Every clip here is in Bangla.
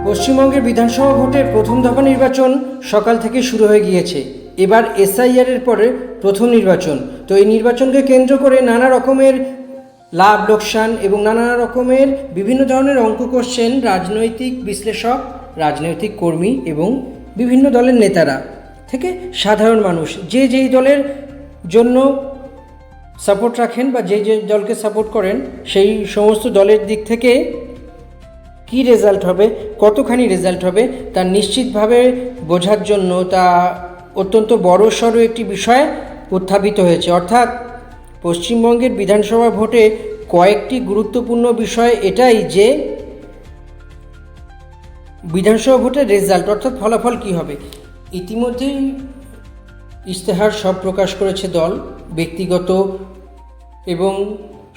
পশ্চিমবঙ্গের বিধানসভা ভোটের প্রথম দফা নির্বাচন সকাল থেকে শুরু হয়ে গিয়েছে। এবার এসআইআরের পরে প্রথম নির্বাচন। তো এই নির্বাচনকে কেন্দ্র করে নানা রকমের লাভ লোকসান এবং নানা রকমের বিভিন্ন ধরনের অঙ্ক করছেন রাজনৈতিক বিশ্লেষক, রাজনৈতিক কর্মী এবং বিভিন্ন দলের নেতারা থেকে সাধারণ মানুষ, যে যেই দলের জন্য সাপোর্ট রাখেন বা যে যে দলকে সাপোর্ট করেন, সেই সমস্ত দলের দিক থেকে কী রেজাল্ট হবে, কতখানি রেজাল্ট হবে তা নিশ্চিতভাবে বোঝার জন্য তা অত্যন্ত বড়সড় একটি বিষয় উত্থাপিত হয়েছে। অর্থাৎ পশ্চিমবঙ্গের বিধানসভা ভোটে কয়েকটি গুরুত্বপূর্ণ বিষয় এটাই যে বিধানসভা ভোটের রেজাল্ট অর্থাৎ ফলাফল কী হবে। ইতিমধ্যেই ইশতেহার সব প্রকাশ করেছে দল, ব্যক্তিগত এবং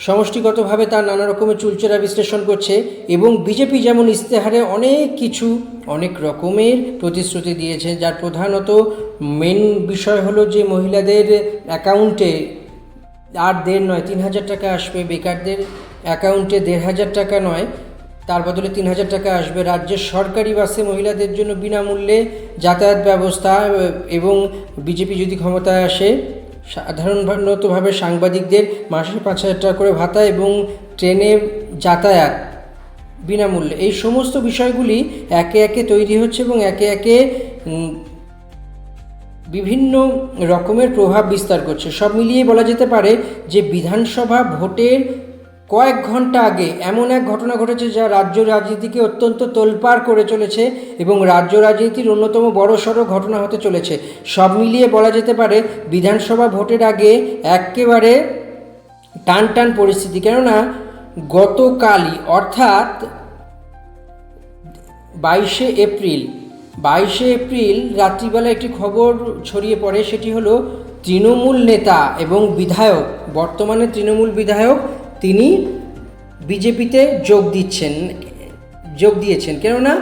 সমষ্টিগতভাবে তার নানা রকমের চুলচেরা বিশ্লেষণ করছে এবং বিজেপি যেমন ইশতেহারে অনেক রকমের প্রতিশ্রুতি দিয়েছে, যার প্রধানত মেন বিষয় হলো যে মহিলাদের অ্যাকাউন্টে আর 3,000 টাকা আসবে, বেকারদের অ্যাকাউন্টে 1,500 টাকা নয়, তার বদলে 3,000 টাকা আসবে। রাজ্যের সরকারি বাসে মহিলাদের জন্য বিনামূল্যে যাতায়াত ব্যবস্থা এবং বিজেপি যদি ক্ষমতায় আসে সাধারণতভাবে সাংবাদিকদের মাসে 5,000 টাকা করে ভাতা এবং ট্রেনে যাতায়াত বিনামূল্যে। এই সমস্ত বিষয়গুলি একে একে তৈরি হচ্ছে এবং একে একে বিভিন্ন রকমের প্রভাব বিস্তার করছে। সব মিলিয়ে বলা যেতে পারে যে বিধানসভা ভোটের কয়েক ঘন্টা আগে এমন এক ঘটনা ঘটেছে যা রাজ্য রাজনীতিকে অত্যন্ত তোলপাড় করে চলেছে এবং রাজ্য রাজনীতির অন্যতম বড়সড় ঘটনা হতে চলেছে। সব মিলিয়ে বলা যেতে পারে বিধানসভা ভোটের আগে একেবারে টান পরিস্থিতি। কেননা গতকালই অর্থাৎ 22শে এপ্রিল রাত্রিবেলা একটি খবর ছড়িয়ে পড়ে। সেটি হলো তৃণমূল নেতা এবং বিধায়ক, বর্তমানে তৃণমূল বিধায়ক, তিনি বিজেপিতে যোগ দিয়েছেন। কেননা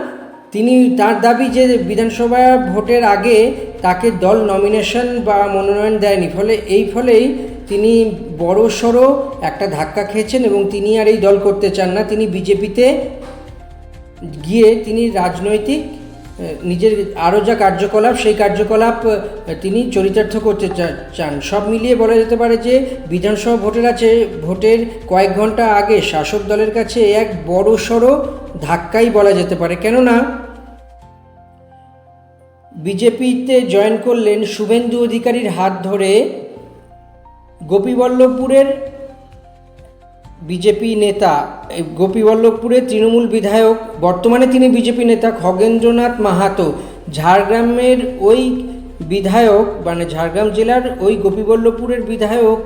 তার দাবি যে বিধানসভা ভোটের আগে তাকে দল নমিনেশন বা মনোনয়ন দেয়নি, ফলেই তিনি বড়সড় একটা ধাক্কা খেয়েছেন এবং তিনি আর এই দল করতে চান না। তিনি বিজেপিতে গিয়ে তিনি রাজনৈতিক নিজের আরও যা কার্যকলাপ সেই কার্যকলাপ তিনি চরিতার্থ করতে চান। সব মিলিয়ে বলা যেতে পারে যে বিধানসভা ভোটের কয়েক ঘন্টা আগে শাসক দলের কাছে এক বড়সড় ধাক্কাই বলা যেতে পারে। কেননা বিজেপিতে জয়েন করলেন শুভেন্দু অধিকারীর হাত ধরে গোপীবল্লভপুরের বিজেপি নেতা, গোপীবল্লভপুরের তৃণমূল বিধায়ক, বর্তমানে তিনি বিজেপি নেতা খগেন্দ্রনাথ মাহাতো। ঝাড়গ্রামের ওই বিধায়ক মানে ঝাড়গ্রাম জেলার ওই গোপীবল্লভপুরের বিধায়ক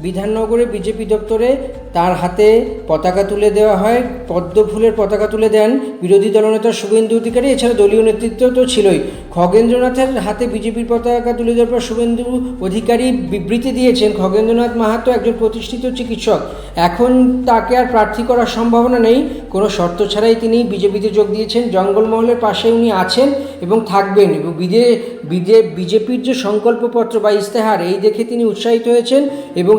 বিধাননগরে বিজেপি দপ্তরে তার হাতে পতাকা তুলে দেওয়া হয়, পদ্ম ফুলের পতাকা তুলে দেন বিরোধী দলনেতা শুভেন্দু অধিকারী। এছাড়া দলীয় নেতৃত্ব তো ছিলই। খগেন্দ্রনাথের হাতে বিজেপির পতাকা তুলে দেওয়ার পর শুভেন্দু অধিকারী বিবৃতি দিয়েছেন, খগেন্দ্রনাথ মাহাতো একজন প্রতিষ্ঠিত চিকিৎসক, এখন তাকে আর প্রার্থী করার সম্ভাবনা নেই, কোনো শর্ত ছাড়াই তিনি বিজেপিতে যোগ দিয়েছেন। জঙ্গলমহলের পাশে উনি আছেন এবং থাকবেন এবং বিজেপির যে সংকল্পপত্র বা ইশতেহার এই দেখে তিনি উৎসাহিত হয়েছেন এবং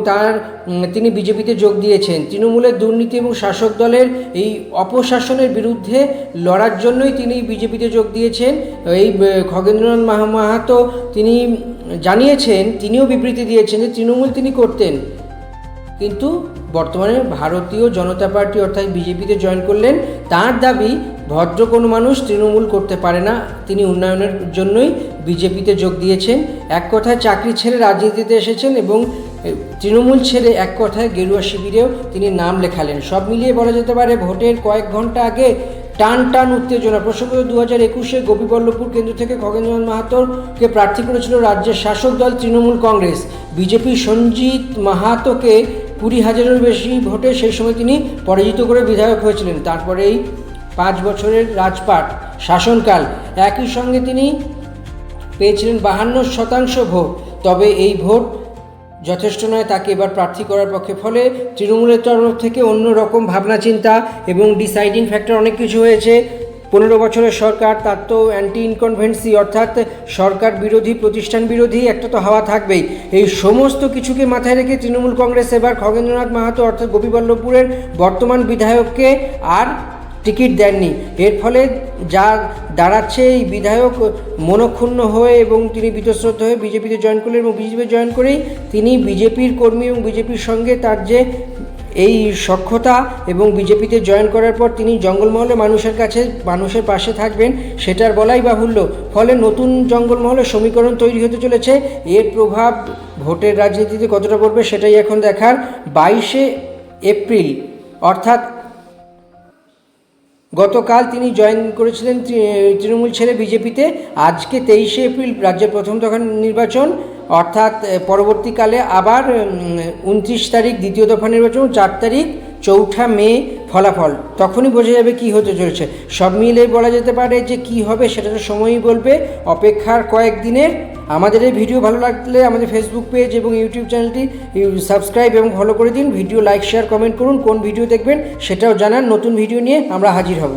তিনি বিজেপিতে যোগ দিয়েছেন। তৃণমূলের দুর্নীতি এবং শাসক দলের এই অপশাসনের বিরুদ্ধে লড়ার জন্যই তিনি বিজেপিতে যোগ দিয়েছেন। এই খগেন্দ্রনাথ মাহাতো তিনি জানিয়েছেন, তিনিও বিবৃতি দিয়েছেন যে তৃণমূল তিনি করতেন, কিন্তু বর্তমানে ভারতীয় জনতা পার্টি অর্থাৎ বিজেপিতে জয়েন করলেন। তার দাবি ভদ্র কোনো মানুষ তৃণমূল করতে পারে না, তিনি উন্নয়নের জন্যই বিজেপিতে যোগ দিয়েছেন। এক কথায় চাকরি ছেড়ে রাজনীতিতে এসেছেন এবং তৃণমূল ছেড়ে এক কথায় গেরুয়া শিবিরেও তিনি নাম লেখালেন। সব মিলিয়ে বলা যেতে পারে ভোটের কয়েক ঘন্টা আগে টান উত্তেজনা। প্রসঙ্গত 2021-এ গোপীবল্লভপুর কেন্দ্র থেকে খগেন্দ্রনাথ মাহাতোকে প্রার্থী করেছিল রাজ্যের শাসক দল তৃণমূল কংগ্রেস। বিজেপি সঞ্জিত মাহাতোকে 20,000-এর বেশি ভোটে সেই সময় তিনি পরাজিত করে বিধায়ক হয়েছিলেন। তারপরেই 5 বছরের রাজপাট শাসনকাল, একই সঙ্গে তিনি পেয়েছিলেন 52% ভোট। তবে এই ভোট যথেষ্ট নয় তাকে এবার প্রার্থী করার পক্ষে। ফলে তৃণমূলের তরফ থেকে অন্য রকম ভাবনা চিন্তা এবং ডিসাইডিং ফ্যাক্টর অনেক কিছু হয়েছে। 15 বছরের সরকার, তার তো অ্যান্টি ইনকনভেন্সি অর্থাৎ সরকার বিরোধী, প্রতিষ্ঠান বিরোধী একটা তো হাওয়া থাকবেই। এই সমস্ত কিছুকে মাথায় রেখে তৃণমূল কংগ্রেস এবার খগেন্দ্রনাথ মাহাতো অর্থাৎ গোপীবল্লভপুরের বর্তমান বিধায়ককে আর টিকিট দেননি। এর ফলে যা দাঁড়াচ্ছে, এই বিধায়ক মনক্ষুণ্ণ হয়ে এবং তিনি বীতশ্রদ্ধ হয়ে বিজেপিতে জয়েন করলেন এবং বিজেপিতে জয়েন করেই তিনি বিজেপির কর্মী এবং বিজেপির সঙ্গে তার যে এই সখ্যতা এবং বিজেপিতে জয়েন করার পর তিনি জঙ্গলমহলে মানুষের কাছে মানুষের পাশে থাকবেন সেটার বলাই বাহুল্য। ফলে নতুন জঙ্গলমহলের সমীকরণ তৈরি হতে চলেছে। এর প্রভাব ভোটের রাজনীতিতে কতটা পড়বে সেটাই এখন দেখার। 22শে এপ্রিল অর্থাৎ গতকাল তিনি জয়েন করেছিলেন তৃণমূল ছেড়ে বিজেপিতে। আজকে 23শে এপ্রিল রাজ্যের প্রথম দফা নির্বাচন, অর্থাৎ পরবর্তীকালে আবার 29 তারিখ দ্বিতীয় দফা নির্বাচন, 4 তারিখ 4 মে ফলাফল। তখনই বোঝা যাবে কি হতে চলেছে। সব মিলে বলা যেতে পারে যে কি হবে সেটা তো সময়ই বলবে। অপেক্ষার কয়েকদিনের। আমাদের এই ভিডিও ভালো লাগলে আমাদের ফেসবুক পেজ এবং ইউটিউব চ্যানেলটি সাবস্ক্রাইব এবং ফলো করে দিন। ভিডিও লাইক, শেয়ার, কমেন্ট করুন। কোন ভিডিও দেখবেন সেটাও জানান। নতুন ভিডিও নিয়ে আমরা হাজির হব।